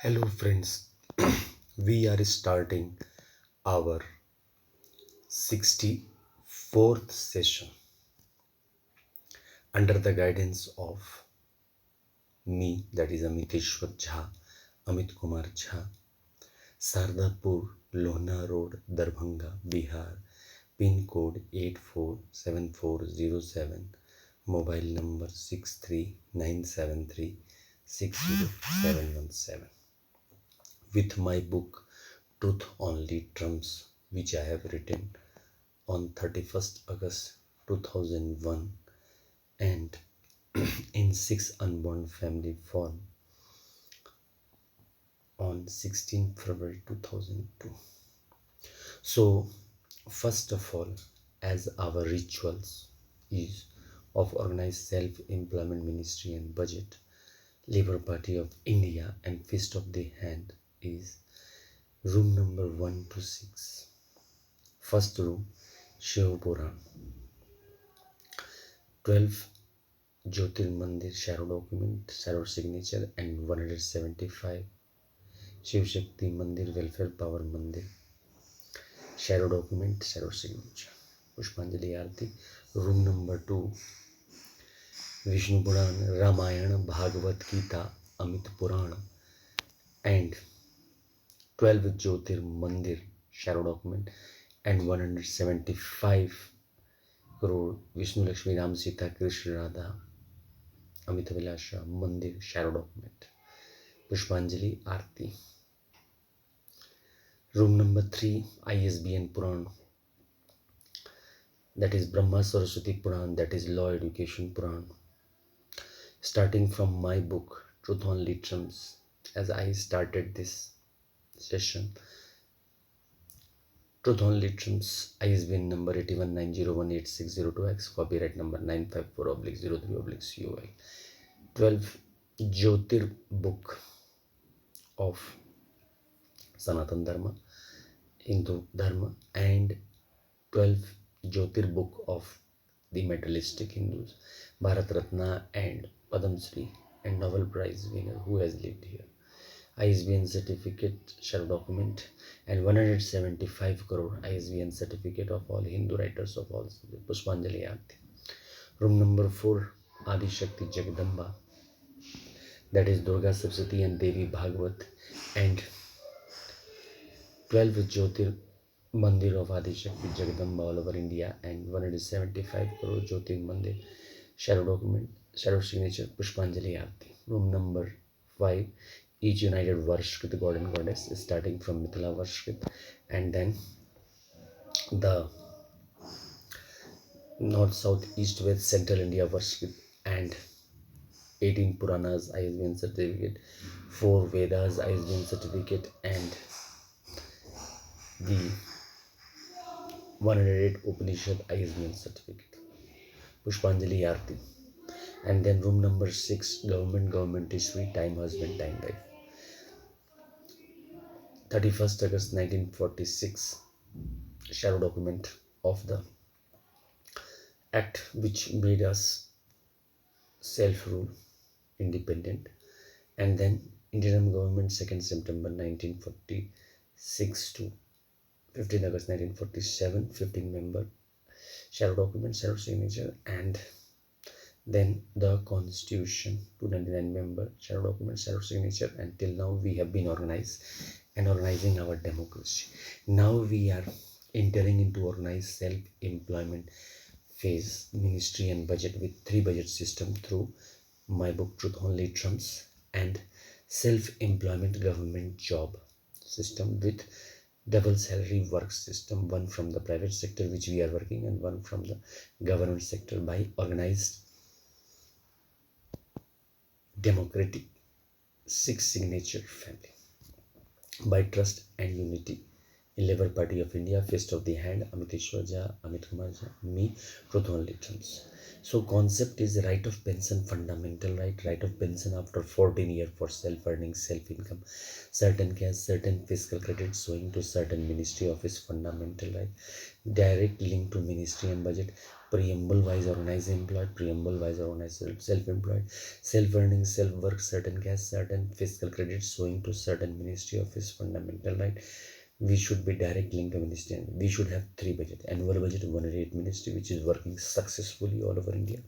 Hello, friends. We are starting our 64th session under the guidance of me, that is Amiteshwar Jha Amit Kumar Jha, Shardpur, Lohna Road, Dharbhanga, Bihar, pin code 847407, mobile number 63973 with my book Truth Only Trumps, which I have written on 31st August 2001 and in 6 Unborn Family Form on 16 February 2002. So, first of all, as our rituals is of Organized Self-Employment Ministry and Budget, Labour Party of India and Fist of the Hand is room number 1 to 6. First room, Shiv Puran. 12 Jyotir Mandir shadow document, shadow signature and 175 Shiv Shakti Mandir Welfare Power Mandir shadow document, shadow signature. Pushpanjali Aarti. Room number 2, Vishnu Puran, Ramayana, Bhagavad Gita, Amit Puran and 12 Jyotir Mandir shadow document and 175 crore Vishnu Lakshmi Ram Sita Krishna Radha Amit Vilasha Mandir shadow document. Pushpanjali Aarti. Room number 3, ISBN Puran, that is Brahma Saraswati Puran, that is Law Education Puran. Starting from my book Truth Only Trumps, as I started this session, Truth Only Trumps, ISBN number 8190186002X, copyright number 954/03/COI. 12 Jyotir book of Sanatan Dharma, Hindu Dharma, and 12 Jyotir book of the materialistic Hindus, Bharat Ratna and Padam Shri and Nobel Prize winner who has lived here. ISBN certificate, shadow document and 175 crore ISBN certificate of all Hindu writers of all. Pushpanjali Aarti. Room number 4, Adi Shakti Jagadamba, that is Durga Saraswati and Devi Bhagavat, and 12 Jyotir Mandir of Adi Shakti Jagadamba all over India and 175 crore Jyotir Mandir shadow document, shadow signature, Pushpanjali Aarti. Room number 5, each united Varshkrit god and goddess, starting from Mithila Varshkrit and then the north, south, east, west, central India Varshkrit and 18 Puranas ISBN certificate, 4 Vedas ISBN certificate and the 108 Upanishad ISBN certificate. Pushpanjali Aarti. And then room number 6, government history, time husband, time wife. 31st August 1946, shadow document of the act which made us self-rule, independent. And then interim government 2nd September 1946 to 15 August 1947, 15 member shadow document, shadow signature, and then the constitution 299 member shadow document, shadow signature. Until now we have been organized and organizing our democracy. Now we are entering into organized self-employment phase, ministry and budget with 3 budget system through my book Truth Only Trumps, and self-employment government job system with double salary work system, one from the private sector which we are working and one from the government sector, by organized democratic 6 signature family, by trust and unity in Labour Party of India, Fist of the Hand, Amiteshwar Jha Amit Kumar Jha, me, Truth Only Trumps. So concept is right of pension, fundamental right of pension after 14 years for self-earning, self-income, certain cash, certain fiscal credit owing to certain ministry office, fundamental right, direct link to ministry and budget, Preamble wise organized employed, preamble wise organized self-employed, self-earning, self-work, certain cash, certain fiscal credits owing to certain ministry of his fundamental right. We should be direct link to ministry, and we should have three budget: annual budget 108 ministry which is working successfully all over India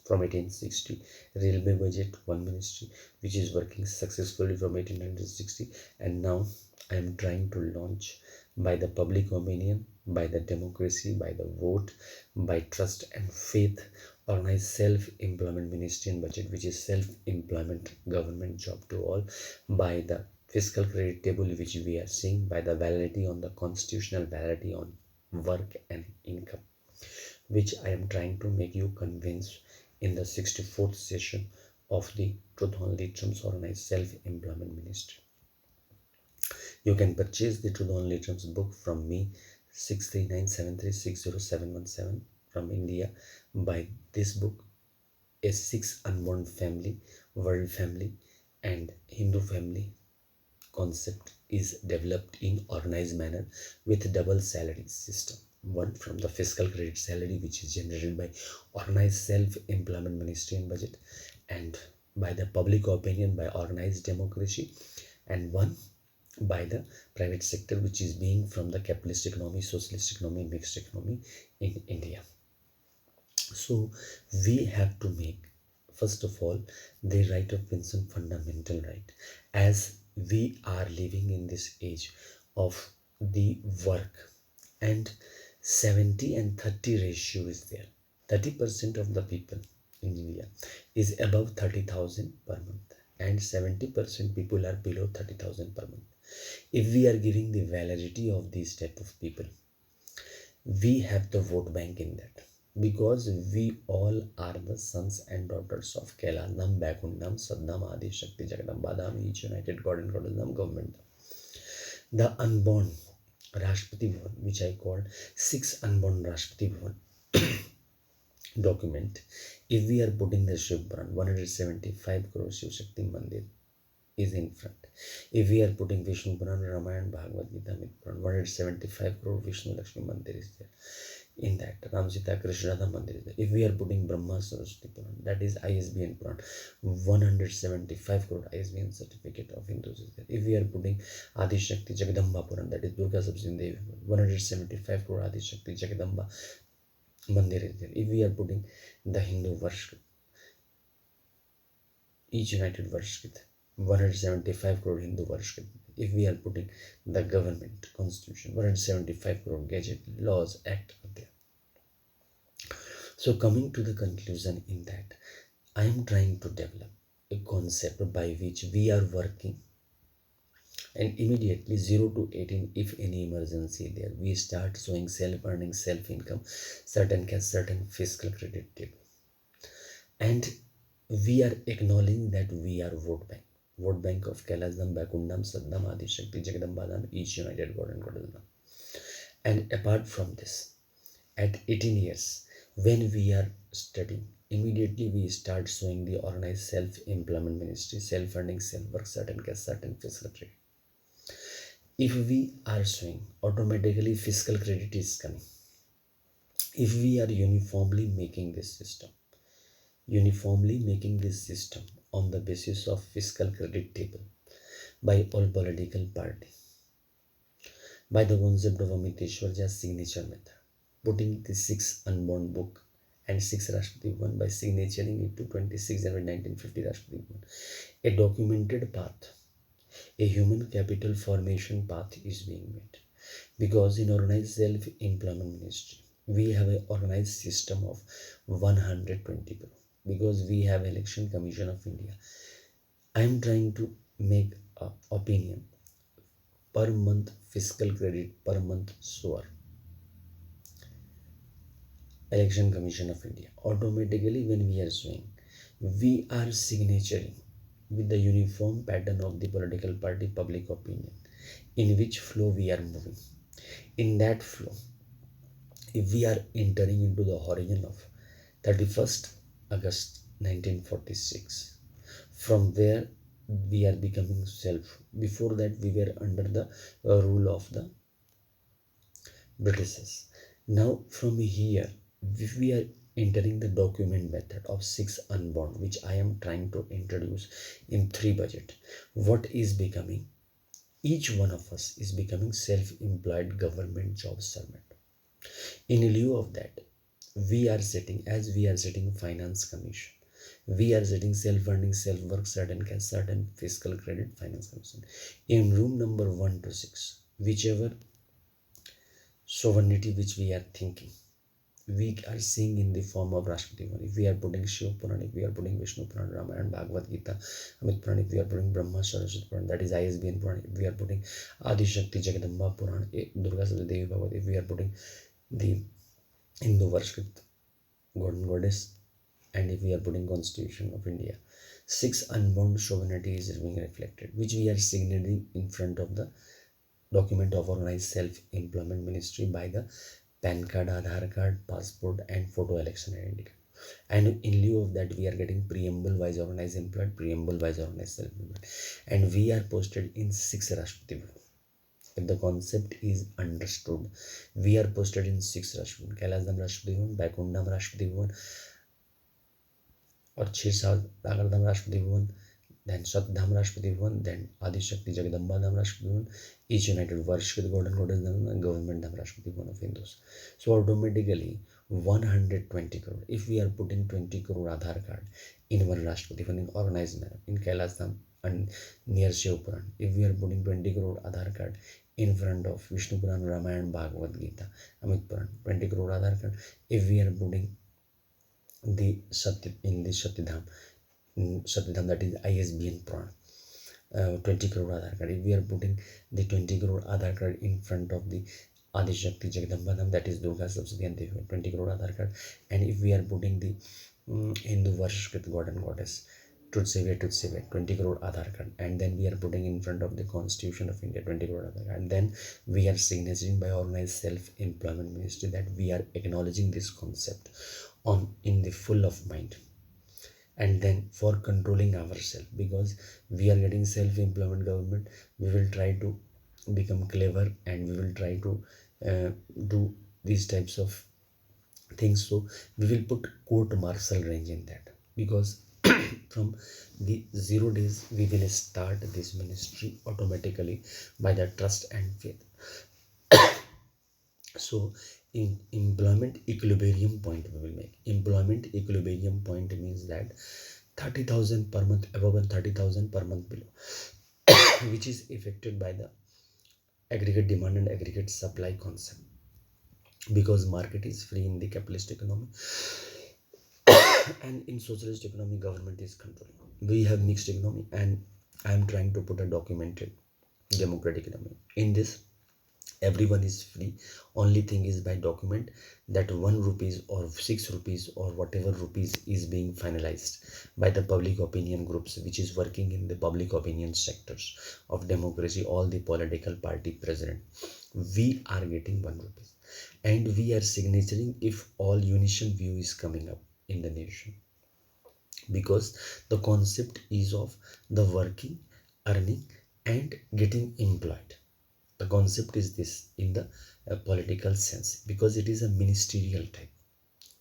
from 1860, railway budget one ministry which is working successfully from 1860, and now I am trying to launch by the public opinion, by the democracy, by the vote, by trust and faith, organize self-employment ministry and budget which is self-employment government job to all, by the fiscal credit table which we are seeing, by the validity on the constitutional validity on work and income, which I am trying to make you convinced in the 64th session of the Truth Only Terms Organized Self-Employment Ministry. You can purchase the Truth Only Terms book from me, 6397360717 from India. By this book, a 6 unborn family, world family and Hindu family concept is developed in organized manner with double salary system. One from the fiscal credit salary which is generated by organized self-employment ministry and budget, and by the public opinion by organized democracy, and one by the private sector which is being from the capitalist economy, socialist economy, mixed economy in India. So we have to make, first of all, the right of pension fundamental right, as we are living in this age of the work, and 70 and 30 ratio is there. 30% of the people in India is above 30,000 per month, and 70% people are below 30,000 per month. If we are giving the validity of these type of people, we have the vote bank in that, because we all are the sons and daughters of Kailasam, Bakundam, Saddam, Adi Shakti, Jagadambadam, each united God and Goddessam government. The unborn Rashtrapati Bhavan, which I called 6 unborn Rashtrapati Bhavan document, if we are putting the Shiv Puran, 175 crore Shiv Shakti Mandir is in front. If we are putting Vishnu Puran, Ramayana, Bhagavad Gita, Amit Puran, 175 crore Vishnu Lakshmi Mandir is there. In that, Ram Sita Krishna Radha Mandir is there. If we are putting Brahma Saraswati Puran, that is ISBN Puran, 175 crore ISBN certificate of Hindus is there. If we are putting Adi Shakti Jagadamba Puran, that is Durga Sabsin Devi, 175 crore Adi Shakti Jagadamba Mandir is there. If we are putting the Hindu Varshkrit, each united Varshkrit, 175 crore Hindu Varshkrit. If we are putting the government constitution, 175 crore gadget laws act are there. So coming to the conclusion in that, I am trying to develop a concept by which we are working, and immediately 0 to 18, if any emergency there, we start showing self-earning, self-income, certain cash, certain fiscal credit table, and we are acknowledging that we are vote bank of Kailasam, Bakundam, Saddam, Adi Shakti, Jagadambadam, each united God and Goddessam. And apart from this, at 18 years, when we are studying, immediately we start showing the organized self-employment ministry, self-earning, self-work, certain cash, certain fiscal credit. If we are showing, automatically fiscal credit is coming. If we are uniformly making this system on the basis of fiscal credit table by all political party, by the concept of Amiteshwar Jha signature method, putting the 6 unborn book and 6 Rashtrapati Bhavan by signaturing it to 26 January 1950 Rashtrapati Bhavan, a documented path, a human capital formation path is being made. Because in organized self-employment ministry, we have an organized system of 120 crore. Because we have Election Commission of India, I am trying to make an opinion per month fiscal credit, per month SOAR. Election Commission of India, automatically when we are showing, we are signaturing with the uniform pattern of the political party public opinion, in which flow we are moving. In that flow, if we are entering into the horizon of 31st August 1946, from where we are becoming self. Before that, we were under the rule of the Britishers. Now, from here, if we are entering the document method of 6 unbound, which I am trying to introduce in 3 budget, what is becoming? Each one of us is becoming self-employed government job servant. In lieu of that, we are setting finance commission. We are setting self-funding, self-work, certain fiscal credit finance commission. In room number 1 to 6, whichever sovereignty which we are thinking, we are seeing in the form of Rashtrapati Bhavan. If we are putting Shiv Puran, if we are putting Vishnu Puran, Ramayana, Bhagavad Gita, Amit Puran, if we are putting Brahma Saraswati Puran, that is ISBN Puran, if we are putting Adi Shakti Jagadamba Puran, Durga Sabha Devi Bhagavad, if we are putting the Hindu Varshkrit God and Goddess, and if we are putting Constitution of India, 6 unbound sovereignty is being reflected, which we are signaling in front of the document of Organized Self-Employment Ministry by the PAN card, Aadhaar card, passport, and photo election identity card. And in lieu of that, we are getting preamble wise organized employed, preamble wise organized self-employed, and we are posted in 6 Rashtrapati Bhavan. If the concept is understood, we are posted in 6 Rashtrapati Bhavan, Kailasdham Rashtrapati Bhavan, Baikundam Rashtrapati Bhavan, or 6 Agardham Rashtrapati Bhavan, then Satdham Rashtrapati Bhavan, then Adi Shakti Jagadamba Dham Rashtrapati Bhavan, each united Varshkrit God and Goddess Dham, and Government Dham Rashtrapati Bhavan of Hindus. So automatically 120 crore. If we are putting 20 crore Aadhaar card in one Rashtrapati Bhavan in organized manner in Kailas Dham and near Shiv Puran, if we are putting 20 crore Aadhaar card in front of Vishnu Puran, Ramayana, Bhagavad Gita, Amit Puran, 20 crore Aadhaar card. If we are putting the Satya in the Satyadham, that is ISBN Puran, 20 crore Aadhaar card. If we are putting the 20 crore Aadhaar card in front of the Adi Shakti Jagadamba, that is Durga Sabsati and Devi, 20 crore Aadhaar card. And if we are putting the Hindu Varshkrit God and Goddess, Truth Savior, 20 crore Aadhaar card, and then we are putting in front of the Constitution of India, 20 crore Aadhaar card, and then we are signaturing by Organized Self-Employment Ministry that we are acknowledging this concept on in the full of mind. And then for controlling ourselves, because we are getting self-employment government, we will try to become clever and we will try to do these types of things. So we will put court martial range in that, because from the 0 days we will start this ministry automatically by the trust and faith. So in employment equilibrium point we will make. Employment equilibrium point means that 30,000 per month above and 30,000 per month below, which is affected by the aggregate demand and aggregate supply concept, because market is free in the capitalist economy and in socialist economy government is controlling. We have mixed economy, and I am trying to put a documented democratic economy. In this, everyone is free. Only thing is by document that 1 rupees or 6 rupees or whatever rupees is being finalized by the public opinion groups which is working in the public opinion sectors of democracy, all the political party president, we are getting 1 rupees, and we are signaturing if all unison view is coming up in the nation, because the concept is of the working, earning, and getting employed. The concept is this in the political sense, because it is a ministerial type.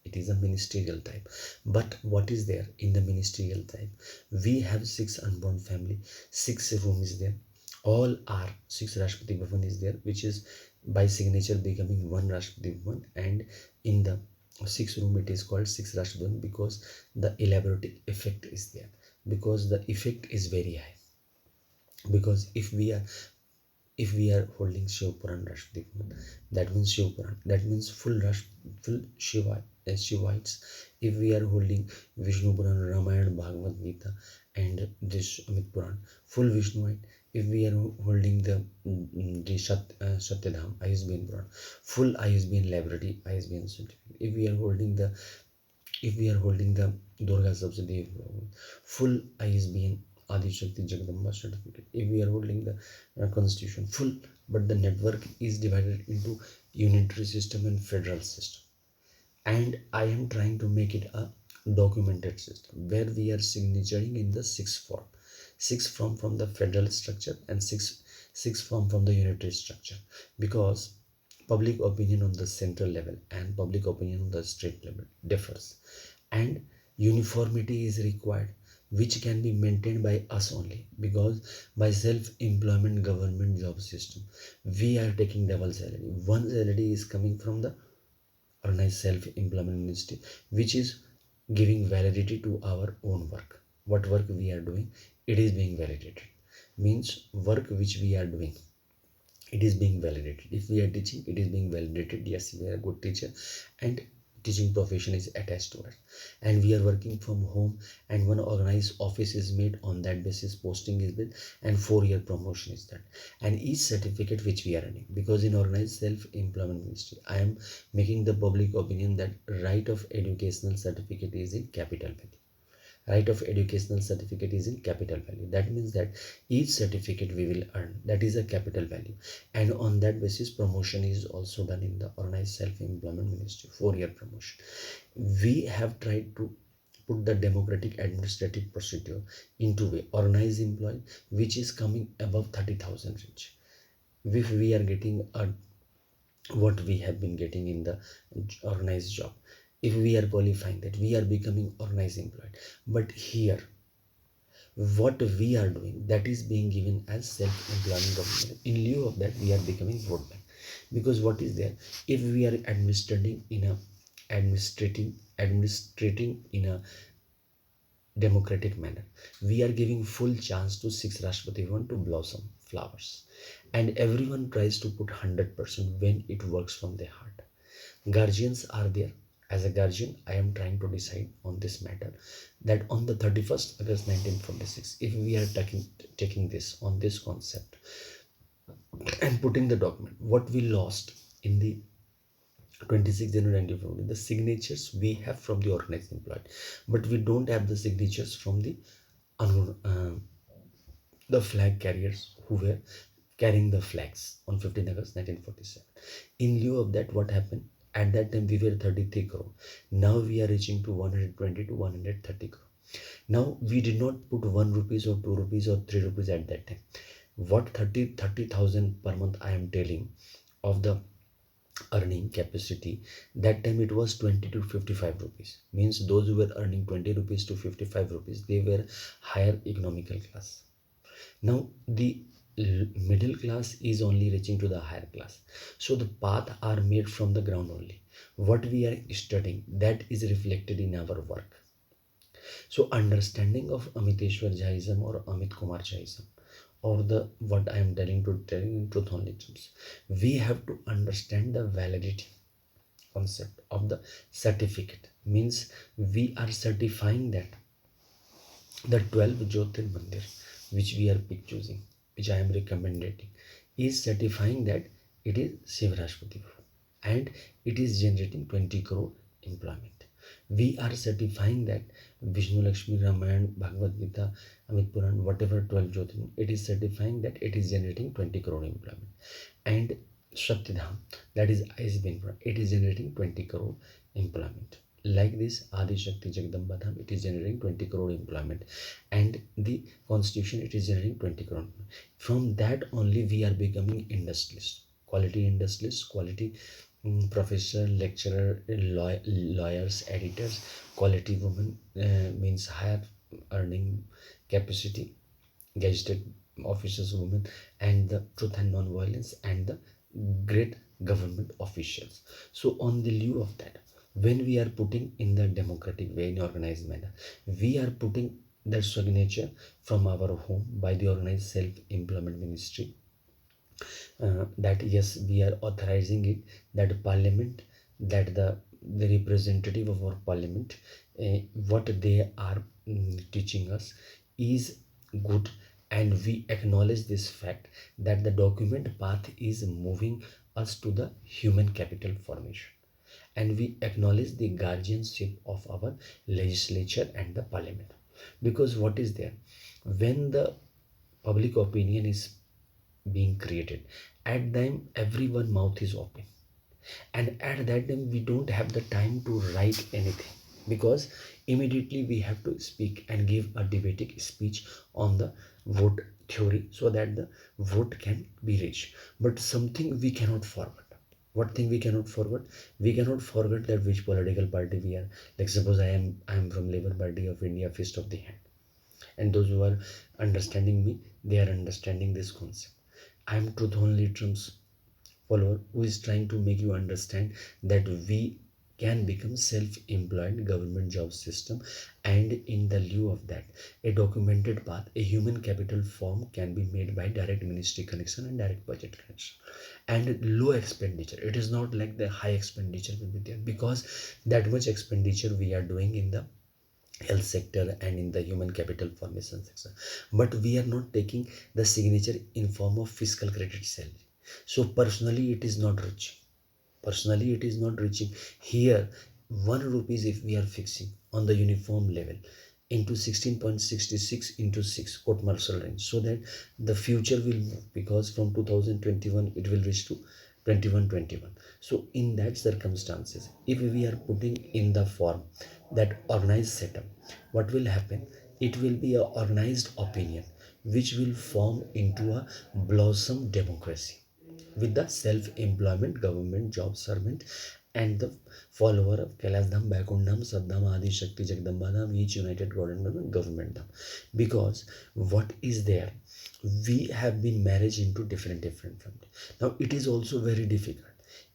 It is a ministerial type. But what is there in the ministerial type? We have 6 unborn family, 6 room is there. All are 6 Rashtrapati Bhavan is there, which is by signature becoming 1 Rashtrapati Bhavan, and in the 6 room it is called 6 Rashtrapati Bhavan because the elaborate effect is there, because the effect is very high. Because if we are holding Shiv Puran Rashtrapati Bhavan, that means Shiv Puran, that means full Shiva and Shivites. If we are holding Vishnu Puran, Ramayana, Bhagavad Gita, and this Amit Puran, full Vishnuite. If we are holding the Satyadham, ISBN Puran, full ISBN library, ISBN certificate. If we are holding the Durga Sabsati, full ISBN Adi Shakti Jagadamba certificate. If we are holding the constitution, full, but the network is divided into unitary system and federal system. And I am trying to make it a documented system where we are signaturing in the 6 form. 6 from the federal structure and 6 from the unitary structure, because public opinion on the central level and public opinion on the state level differs, and uniformity is required, which can be maintained by us only, because by self-employment government job system we are taking double salary. One salary is coming from the organized self-employment ministry, which is giving validity to our own work. What work we are doing, it is being validated. Means work which we are doing, it is being validated. If we are teaching, it is being validated. Yes, we are a good teacher, and teaching profession is attached to us. And we are working from home, and one organized office is made. On that basis, posting is made, and 4-year promotion is done. And each certificate which we are running, because in organized self-employment ministry, I am making the public opinion that right of educational certificate is in capital value. Right of educational certificate is in capital value. That means that each certificate we will earn, that is a capital value, and on that basis promotion is also done in the organized self-employment ministry. 4-year promotion. We have tried to put the democratic administrative procedure into a organized employee which is coming above 30,000 range. If we are getting a what we have been getting in the organized job, if we are qualifying that, we are becoming organized employed. But here what we are doing, that is being given as self-employment government. In lieu of that, we are becoming vote bank. Because what is there, if we are administrating in a democratic manner, we are giving full chance to 6 Rashtrapati to blossom flowers, and everyone tries to put 100% when it works from their heart. Guardians are there. As a guardian, I am trying to decide on this matter, that on the 31st August 1946, if we are taking this on this concept and putting the document, what we lost in the 26th January 1940, the signatures we have from the organized employed, but we don't have the signatures from the flag carriers who were carrying the flags on 15 August 1947. In lieu of that, what happened? At that time, we were 33 crore. Now we are reaching to 120 to 130 crore. Now we did not put 1 rupees or 2 rupees or 3 rupees at that time. What 30,000 per month I am telling of the earning capacity, that time it was 20 to 55 rupees. Means those who were earning 20 rupees to 55 rupees, they were higher economical class. Now the middle class is only reaching to the higher class, so the path are made from the ground only. What we are studying, that is reflected in our work. So understanding of Amiteshwar Jha or Amit Kumar Jha, or the what I am telling in truth only terms, we have to understand the validity concept of the certificate. Means we are certifying that the 12 Jyotir Mandir which we are choosing, which I am recommending, is certifying that it is Shivrashpati and it is generating 20 crore employment. We are certifying that Vishnu Lakshmi Ramayana, Bhagavad Gita, Amit Puran, whatever 12 Jyotir, it is certifying that it is generating 20 crore employment. And Satyadham, that is ISBN, it is generating 20 crore employment. Like this, Adi Shakti Jagdamba Dham, it is generating 20 crore employment, and the constitution, it is generating 20 crore. From that only we are becoming industrialists, quality professor, lecturer, lawyers, editors, quality women, means higher earning capacity, gazetted officers women, and the truth and non-violence, and the great government officials. So on the lieu of that, when we are putting in the democratic way, in organized manner, we are putting the signature from our home by the organized self-employment ministry, that yes, we are authorizing it, that parliament, that the representative of our parliament, what they are teaching us is good, and we acknowledge this fact that the document path is moving us to the human capital formation, and we acknowledge the guardianship of our legislature and the parliament. Because what is there, when the public opinion is being created, at time everyone mouth is open, and at that time we don't have the time to write anything, because immediately we have to speak and give a debating speech on the vote theory, so that the vote can be reached. But something we cannot forward, What thing we cannot forget? We cannot forget that which political party we are. Like suppose I am from Labour Party of India, fist of the hand, and those who are understanding me, they are understanding this concept. I am truth only Trump's follower who is trying to make you understand that we can become self-employed government job system, and in the lieu of that, a documented path, a human capital form can be made by direct ministry connection and direct budget connection and low expenditure. It is not like the high expenditure will be there, because that much expenditure we are doing in the health sector and in the human capital formation sector, but we are not taking the signature in form of fiscal credit salary. So personally it is not reaching. Personally it is not reaching here. 1 rupees if we are fixing on the uniform level into 16.66 into 6 court martial range, so that the future will move, because from 2021 it will reach to 2121. So in that circumstances, if we are putting in the form that organized setup, what will happen? It will be a organized opinion which will form into a blossom democracy with the self-employment government job servant and the follower of Kailasdham, Vaikundam, Saddham, Adi Shakti, Jagdambadham, each united God and government dham. Because what is there? We have been married into different families. Now it is also very difficult.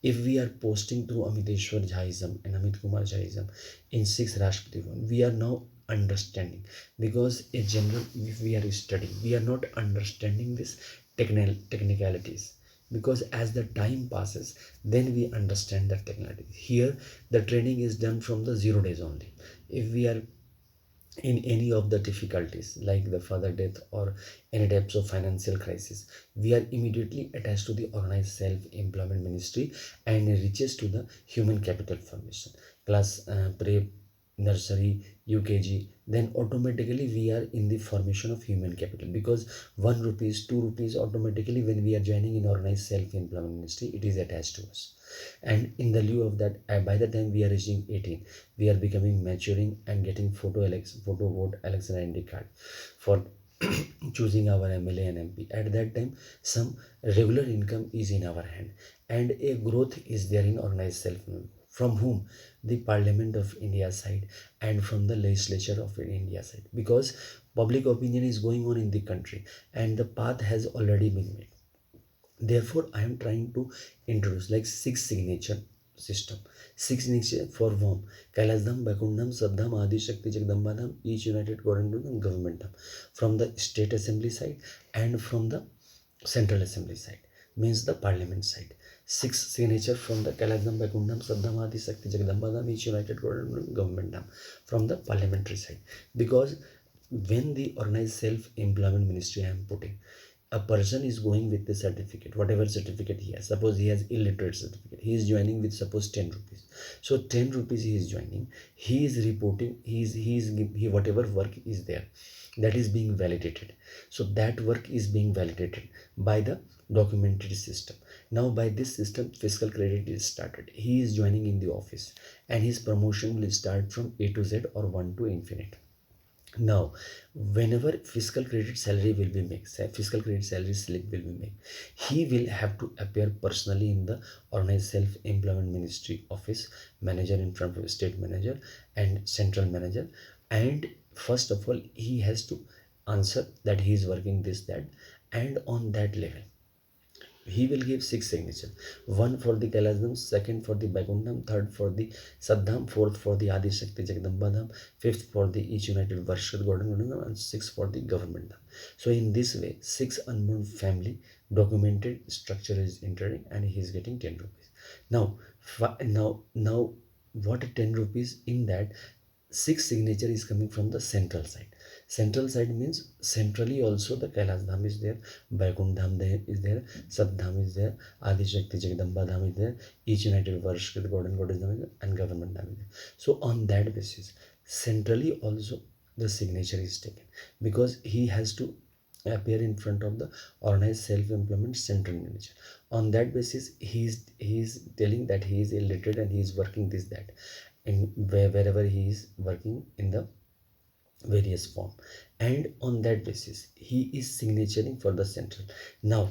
If we are posting through Amiteshwar Jha OSEMB and Kumar Jha OSEMB in 6 Rashtrapati Bhavan, we are now understanding, because a general, if we are studying, we are not understanding this technicalities, because as the time passes then we understand the technology. Here the training is done from the 0 days only. If we are in any of the difficulties like the father death or any types of financial crisis, we are immediately attached to the organized self-employment ministry and reaches to the human capital formation class, pre nursery, UKG, then automatically we are in the formation of human capital, because 1 rupees, 2 rupees automatically when we are joining in organized self-employment ministry, it is attached to us. And in the lieu of that, by the time we are reaching 18, we are becoming maturing and getting photo vote election ID card for choosing our MLA and MP. At that time some regular income is in our hand and a growth is there in organized self, from whom? The Parliament of India side and from the legislature of India side, because public opinion is going on in the country and the path has already been made. Therefore I am trying to introduce like 6 signature system. 6 signature for whom? Kailasdham, Vaikundam, Saddham, Adi Shakti, Jagdambadham, each united God and government dham, from the state assembly side and from the central assembly side, means the parliament side. 6 signature from the Kailasdham, Vaikundam, Saddham, Adi Shakti, Jagdambadham, each united God and government dham, from the parliamentary side. Because when the organized self-employment ministry I am putting, a person is going with the certificate, whatever certificate he has. Suppose he has illiterate certificate, he is joining with suppose 10 rupees. So 10 rupees he is joining, he is reporting, he whatever work is there, that is being validated. So that work is being validated by the documentary system. Now by this system fiscal credit is started, he is joining in the office and his promotion will start from A to Z or 1 to infinite. Now whenever fiscal credit salary will be made, fiscal credit salary slip will be made, he will have to appear personally in the organized self-employment ministry office, manager in front of state manager and central manager, and first of all he has to answer that he is working this that, and on that level he will give 6 signatures. One for the Kailasdham, second for the Vaikundam, third for the Saddham, fourth for the Adi Shakti Jagdambadham, fifth for the each united Varshad Gordon, and sixth for the government dham. So in this way 6 unborn family documented structure is entering and he is getting 10 rupees. Now now what 10 rupees in that 6 signature is coming from the central side. Central side means centrally also the Kailas Dham is there, Vaikund Dham there is there, Sat Dham is there, Adi Shakti Jagdamba Dham is there, each united worship God and Goddess Dham is there, and government Dham is there. So on that basis, centrally also the signature is taken, because he has to appear in front of the organized self-employment central manager. On that basis, he is telling that he is illiterate and he is working this that, in wherever he is working in the various form, and on that basis he is signaturing for the central. Now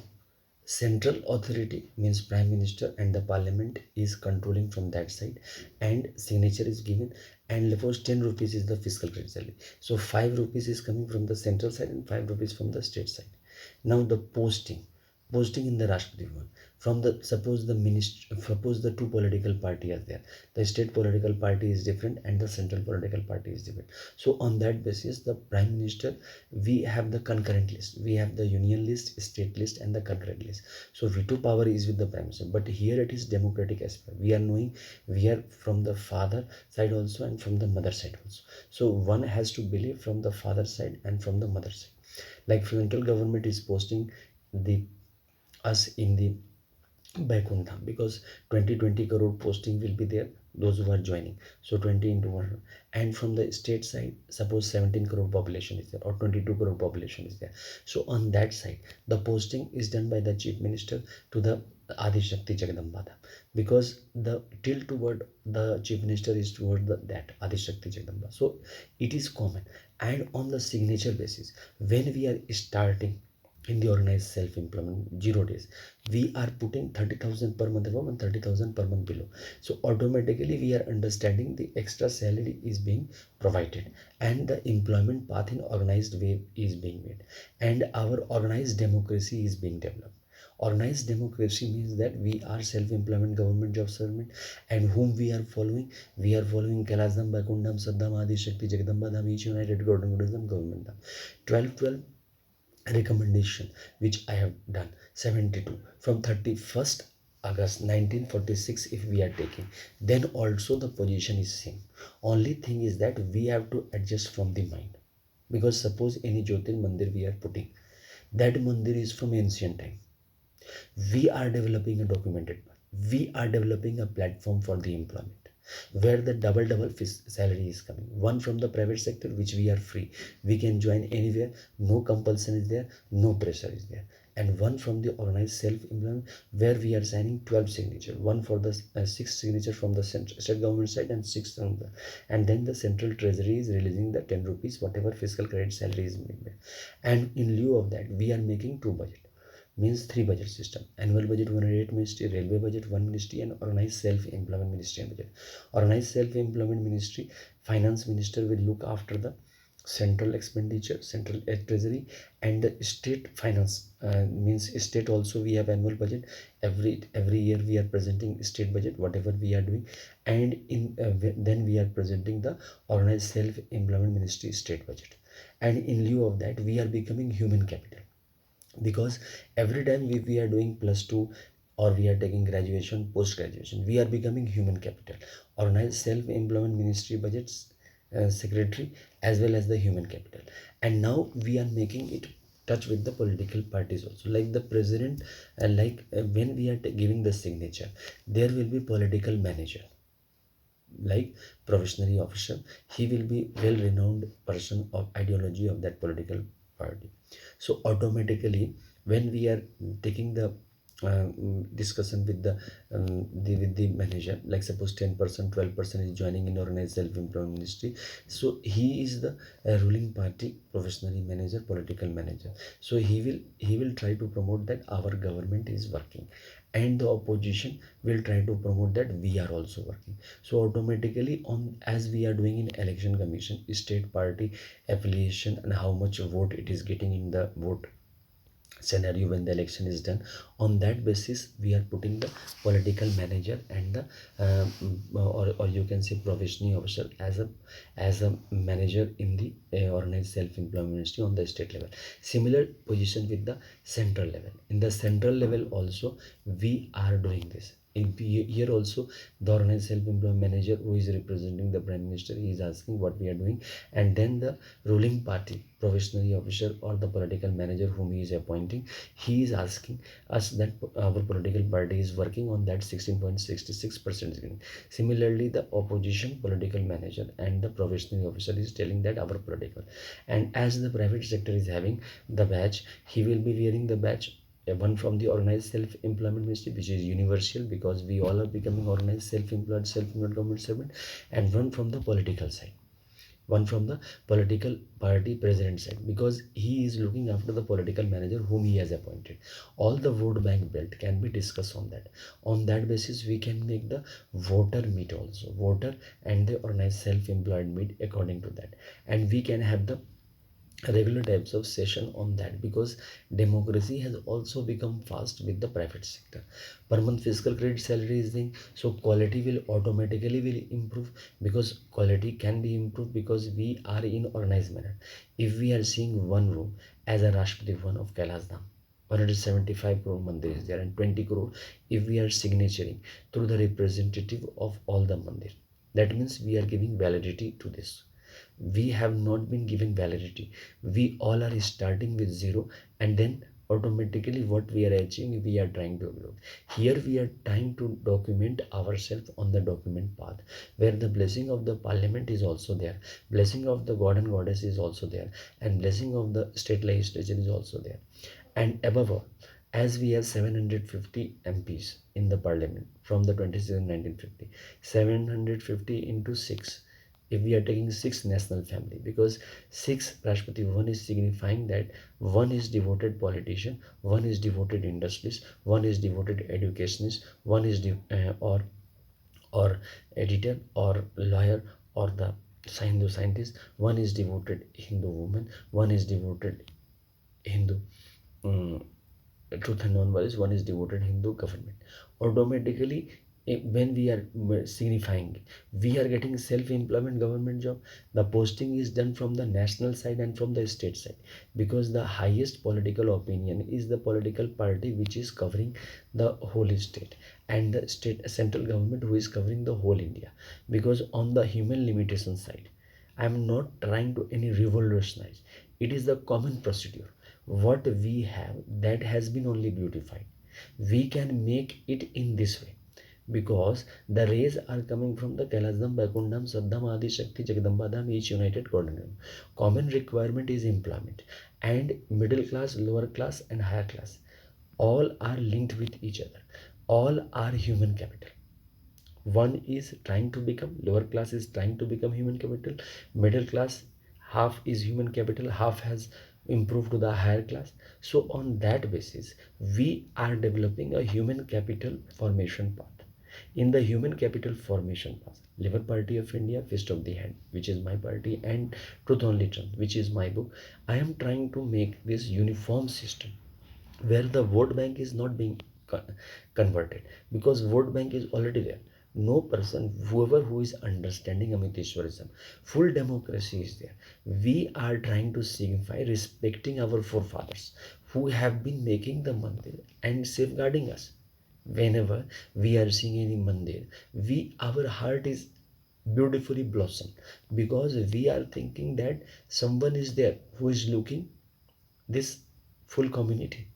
Central authority means prime minister and the parliament is controlling from that side, and signature is given, and suppose 10 rupees is the fiscal credit salary, so 5 rupees is coming from the central side and 5 rupees from the state side. Now the posting in the Rashtrapati Bhavan from the, suppose the minister, suppose the two political party are there, the state political party is different and the central political party is different. So on that basis, the prime minister, we have the concurrent list, we have the union list, state list and the concurrent list. So veto power is with the prime minister, but here it is democratic aspect. We are knowing, we are from the father side also and from the mother side also. So one has to believe from the father side and from the mother side. Like central government is posting the us in the Baikuntha, because 20 crore posting will be there, those who are joining. So 20 into 1. And from the state side, suppose 17 crore population is there or 22 crore population is there. So on that side, the posting is done by the chief minister to the Adi Shakti Jagadamba, because the tilt toward the chief minister is toward that Adi Shakti Jagadamba. So it is common. And on the signature basis, when we are starting in the organized self-employment 0 days, we are putting 30,000 per month above and 30,000 per month below. So automatically we are understanding the extra salary is being provided and the employment path in organized way is being made, and our organized democracy is being developed. Organized democracy means that we are self-employment government job servant, and whom we are following? We are following Kailasam, Bakundam, Saddam, Adi Shakti, Jagadamba Dham, each united government Dham. 12 recommendation which I have done 72 from 31st August 1946, if we are taking, then also the position is same. Only thing is that we have to adjust from the mind, because suppose any Jyotir Mandir we are putting, that Mandir is from ancient time. We are developing a documented one. We are developing a platform for the employment where the double salary is coming. One from the private sector, which we are free. We can join anywhere. No compulsion is there. No pressure is there. And one from the organized self-employment, where we are signing 12 signature. One for the 6 signature from the state government side and 6 from the, and then the central treasury is releasing the 10 rupees whatever fiscal credit salary is made. And in lieu of that, we are making 2 budget, means 3 budget system. Annual budget 108 ministry, railway budget 1 ministry, and organized self-employment ministry budget. Organized self-employment ministry, finance minister will look after the central expenditure, central treasury, and the state finance, means state also we have annual budget. Every year we are presenting state budget whatever we are doing, and in then we are presenting the organized self-employment ministry state budget. And in lieu of that, we are becoming human capital, because every time we are doing +2 or we are taking graduation, post graduation, we are becoming human capital. Organized self-employment ministry budgets, secretary, as well as the human capital. And now we are making it touch with the political parties also, like the president, when we are giving the signature, there will be political manager, like provisionary officer. He will be well renowned person of ideology of that political party. So automatically, when we are taking the discussion with the manager, like suppose 10%, 12% is joining in organized self-employment ministry, so he is the ruling party professionally manager, political manager. So he will try to promote that our government is working, and the opposition will try to promote that we are also working. So automatically, on as we are doing in election commission, state party affiliation and how much vote it is getting in the vote scenario when the election is done, on that basis we are putting the political manager and the or you can say provisionary officer as a manager in the organized self-employment ministry on the state level. Similar position with the central level. In the central level also we are doing this. Here also, the organized self-employed manager who is representing the prime minister, he is asking what we are doing, and then the ruling party provisionary officer or the political manager whom he is appointing, he is asking us that our political party is working on that 16.66%. Similarly, the opposition political manager and the provisionary officer is telling that our political, and as the private sector is having the badge, he will be wearing the badge, one from the organized self-employment ministry, which is universal because we all are becoming organized self-employed government servant, and one from the political side. one from the political party president side, because he is looking after the political manager whom he has appointed. All the vote bank built can be discussed on that. On that basis we can make the voter meet also, voter and the organized self-employed meet according to that, and we can have the regular types of session on that, because democracy has also become fast with the private sector. Per month fiscal credit salary is thing, so quality will automatically will improve, because quality can be improved because we are in organized manner. If we are seeing one room as a Rashtrapati one of Kailash Dham, 175 crore mandir is there, and 20 crore if we are signaturing through the representative of all the mandir, that means we are giving validity to this. We have not been given validity. We all are starting with zero, and then automatically what we are achieving we are trying to upload. Here we are trying to document ourselves on the document path, where the blessing of the parliament is also there, blessing of the god and goddess is also there, and blessing of the state legislature is also there. And above all, as we have 750 MPs in the parliament from the 26 1950, 750 into 6, if we are taking 6 national family, because 6 Rashtrapati, one is signifying that one is devoted politician, one is devoted industrialist, one is devoted educationist, one is or editor or lawyer or the Hindu scientist, one is devoted Hindu woman, one is devoted Hindu um, truth and non-violence, one is devoted Hindu government. Automatically, when we are signifying, we are getting self-employment government job. The posting is done from the national side and from the state side, because the highest political opinion is the political party which is covering the whole state, and the state central government who is covering the whole India. Because on the human limitation side, I am not trying to any revolutionize. It is the common procedure. What we have, that has been only beautified. We can make it in this way, because the rays are coming from the Kailasdam, Vaikundam, Saddam, Adi Shakti, Jagadambadam, each united coordinate. Common requirement is employment, and middle class, lower class, and higher class all are linked with each other. All are human capital. One is trying to become, lower class is trying to become human capital, middle class half is human capital, half has improved to the higher class. So on that basis we are developing a human capital formation path. In the human capital formation path, Labour Party of India, Fist of the Hand, which is my party, and Truth Only Trump, which is my book, I am trying to make this uniform system where the vote bank is not being converted, because vote bank is already there. No person, whoever who is understanding Amiteshwarism, full democracy is there. We are trying to signify respecting our forefathers who have been making the mandir and safeguarding us. Whenever we are seeing any mandir, we our heart is beautifully blossomed, because we are thinking that someone is there who is looking this full community.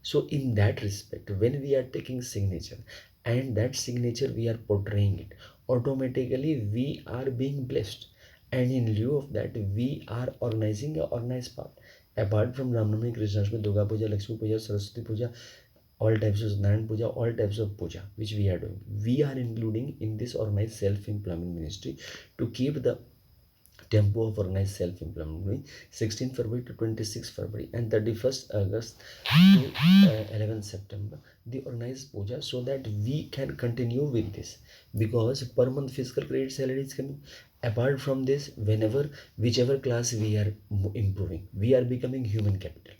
So in that respect, when we are taking signature, and that signature we are portraying it, automatically we are being blessed. And in lieu of that, we are organizing a organized path. Apart from Ramnami, Krishnashtami, Durga Puja, Lakshmi Puja, Saraswati Puja, all types of Narayan Puja, all types of puja which we are doing, we are including in this organized self-employment ministry, to keep the tempo of organized self-employment 16 February to 26 February and 31st August to 11 September, the organized puja, so that we can continue with this, because per month fiscal credit salary is coming. Apart from this, whenever whichever class we are improving, we are becoming human capital,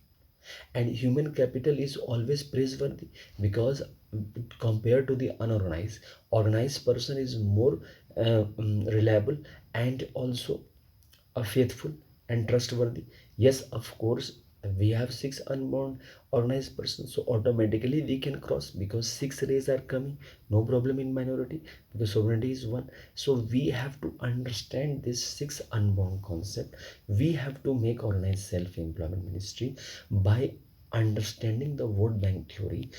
and human capital is always praiseworthy, because compared to the unorganized, organized person is more reliable, and also faithful and trustworthy. Yes, of course, we have 6 unborn organized persons, so automatically we can cross, because 6 rays are coming, no problem in minority, because sovereignty is one. So we have to understand this 6 unborn concept. We have to make organized self-employment ministry by understanding the vote bank theory,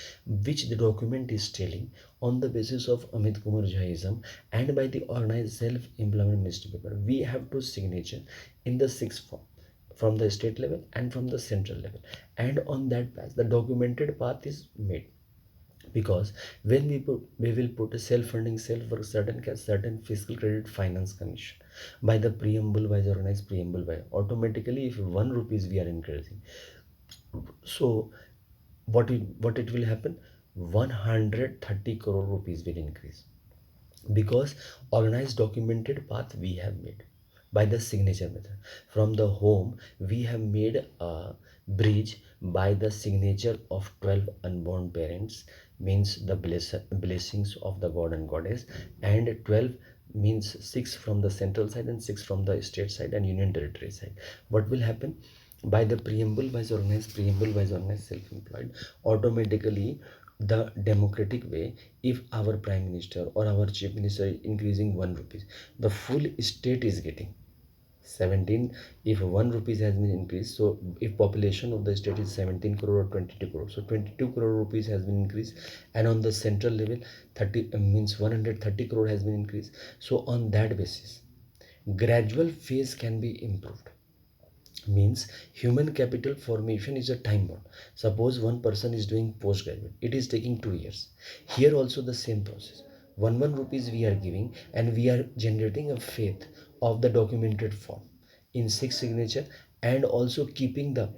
which the document is telling, on the basis of Amit Kumar Jha, and by the organized self-employment ministry paper, we have to signature in the 6th form, from the state level and from the central level, and on that path the documented path is made. because when we will put a self-funding self-work certain fiscal credit finance commission by the preamble wise, organized preamble by automatically if 1 rupees we are increasing, so what it will happen, 130 crore rupees will increase, because organized documented path we have made by the signature method. From the home we have made a bridge by the signature of 12 unborn parents, means the blessings of the god and goddess, and 12 means 6 from the central side and 6 from the state side and union territory side. What will happen, by the preamble wise organized self-employed, automatically the democratic way, if our prime minister or our chief minister is increasing 1 rupees, the full state is getting 17. If 1 rupees has been increased, so if population of the state is 17 crore or 22 crore, so 22 crore rupees has been increased, and on the central level 30 means 130 crore has been increased. So on that basis gradual phase can be improved, means human capital formation is a time bound. Suppose one person is doing postgraduate, it is taking 2 years. Here also the same process, one rupees we are giving and we are generating a faith of the documented form in six signature, and also keeping the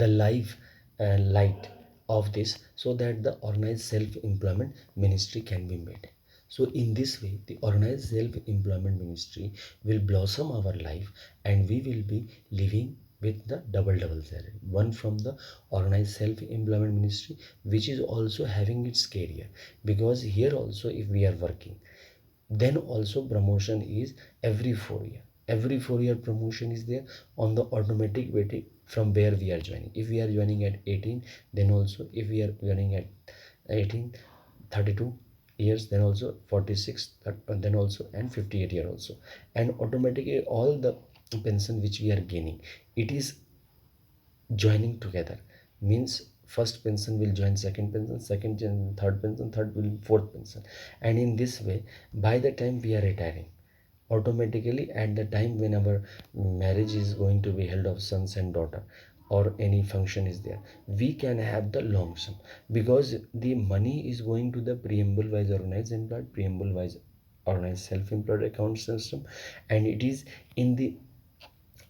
life light of this, so that the organized self-employment ministry can be made. So in this way the organized self-employment ministry will blossom our life, and we will be living with the double salary, one from the organized self-employment ministry, which is also having its career, because here also if we are working, then also promotion is every 4 year promotion is there on the automatic way from where we are joining. If we are joining at 18, then also if we are joining at 18, 32 years, then also 46, then also and 58 year also, and automatically all the pension which we are gaining, it is joining together, means first pension will join second pension, second third pension, third will fourth pension, and in this way by the time we are retiring, automatically at the time when our marriage is going to be held of sons and daughter, or any function is there, we can have the long sum, because the money is going to the preamble wise organized employed, preamble wise organized self-employed account system, and it is in the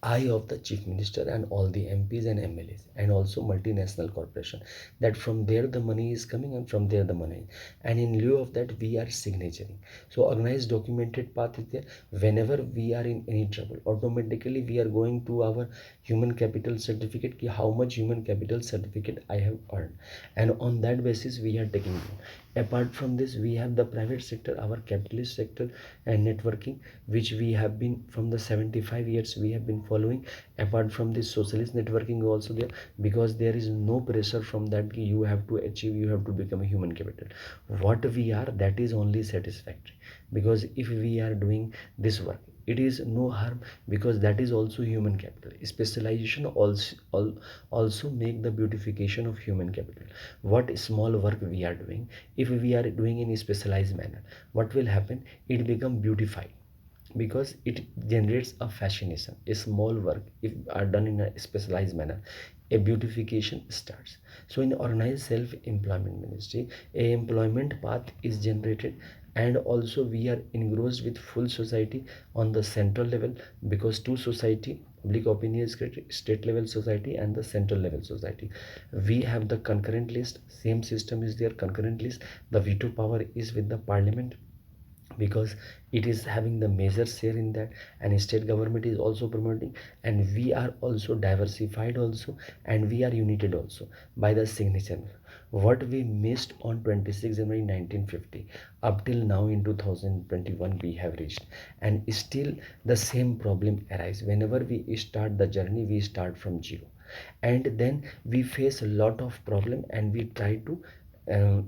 eye of the chief minister and all the MPs and MLAs and also multinational corporation, that from there the money is coming and from there the money, and in lieu of that we are signaturing. So organized documented path is there. Whenever we are in any trouble, automatically we are going to our human capital certificate, ki how much human capital certificate I have earned, and on that basis we are taking loan. Apart from this we have the private sector, our capitalist sector and networking, which we have been from the 75 years we have been following. Apart from this socialist networking also there, because there is no pressure from that you have to achieve, you have to become a human capital. What we are, that is only satisfactory, because if we are doing this work, it is no harm, because that is also human capital. Specialization also make the beautification of human capital. What small work we are doing, if we are doing in a specialized manner, what will happen, it become beautified, because it generates a fascination. A small work if are done in a specialized manner, a beautification starts. So in organized self-employment ministry, a employment path is generated, and also we are engrossed with full society on the central level, because two society, public opinion is created, state level society and the central level society. We have the concurrent list, same system is there, concurrent list. The veto power is with the parliament, because it is having the major share in that, and state government is also promoting, and we are also diversified also, and we are united also by the signature. What we missed on 26 January 1950, up till now in 2021 we have reached, and still the same problem arise. Whenever we start the journey, we start from zero, and then we face a lot of problem, and we uh,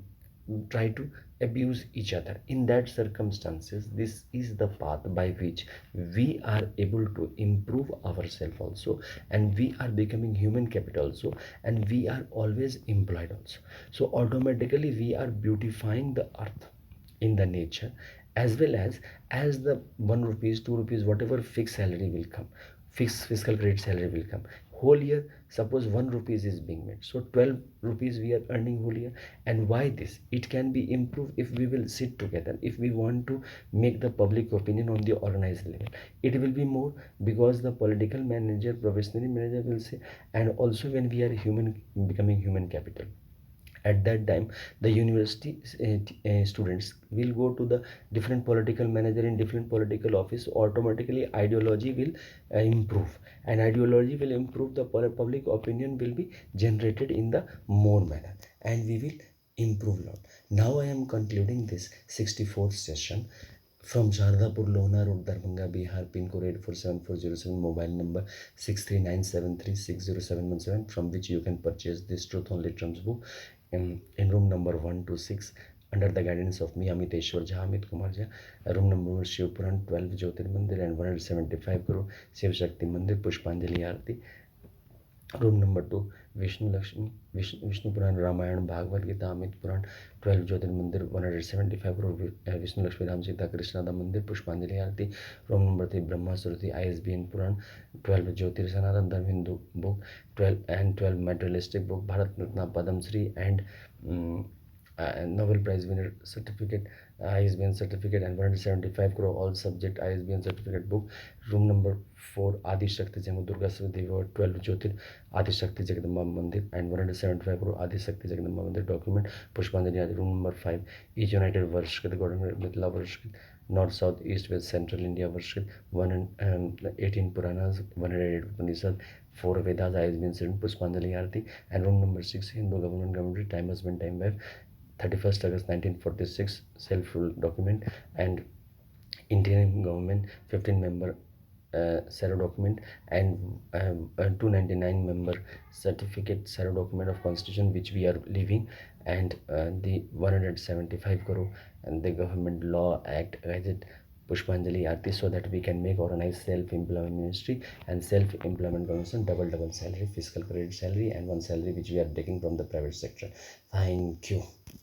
try to abuse each other. In that circumstances, this is the path by which we are able to improve ourselves also, and we are becoming human capital also, and we are always employed also. So automatically we are beautifying the earth in the nature, as well as the 1 rupees 2 rupees whatever fixed salary will come, fixed fiscal credit salary will come, whole year, suppose 1 rupees is being made, so 12 rupees we are earning whole year. And why this? It can be improved if we will sit together, if we want to make the public opinion on the organized level. It will be more, because the political manager, professional manager will say. And also when we are human, becoming human capital, at that time the university students will go to the different political manager in different political office. Automatically ideology will improve, and ideology will improve, the public opinion will be generated in the more manner, and we will improve lot. Now I am concluding this 64th session from Shardpur, Lohna Road, Dharbhanga, Bihar, pin code 847407, mobile number 639736017, from which you can purchase this Truth Only Terms book in room number 126, under the guidance of me, Amiteshwar Jha Amit, Kumar Jha. Room number Shiv Puran, 12 Jyotirmandir and 175 crore Shiv Shakti Mandir, Pushpanjali Aarti. Room number 2, Vishnu Lakshmi, Vishnu Puran, Ramayana, Bhagavad Gita, Amit Puran, 12 Jyotirmandir, 175 crore Vishnu Lakshmi Ram Sita Krishna Mandir, Pushpanjali Aarti. Room number 3, Brahma Suruti, ISBN Puran, 12 Jyotir Sanatan Dharma Hindu book, 12 materialistic book, Bharat Ratna, Padam Shri and Nobel Prize winner certificate, ISBN certificate, and 175 crore all subject ISBN certificate book. Room number 4, Adi Shakti Jama Durga Sridevi, 12 Jyotir Adi Shakti Jagadamba Mandir and 175 crore Adi Shakti Jagadamba Mandir document, Pushpanjali Adi. Room number 5, Each United Varshkit, Government Mitla Varshkit, North, South, East, West, Central India Varshkit, 18 Puranas, 108 Upanishads, 4 Vedas, ISBN certificate, Pushpanjali Aarti. And room number 6, Hindu Government Time Husband Time Wife, 31st August 1946 self-rule document, and Indian government 15 member SARO document, and 299 member certificate SARO document of constitution which we are leaving, and the 175 crore and the government law act gazette, Pushpanjali Aarti, so that we can make organized self-employment ministry and self-employment commission, double salary, fiscal credit salary, and one salary which we are taking from the private sector. Thank you.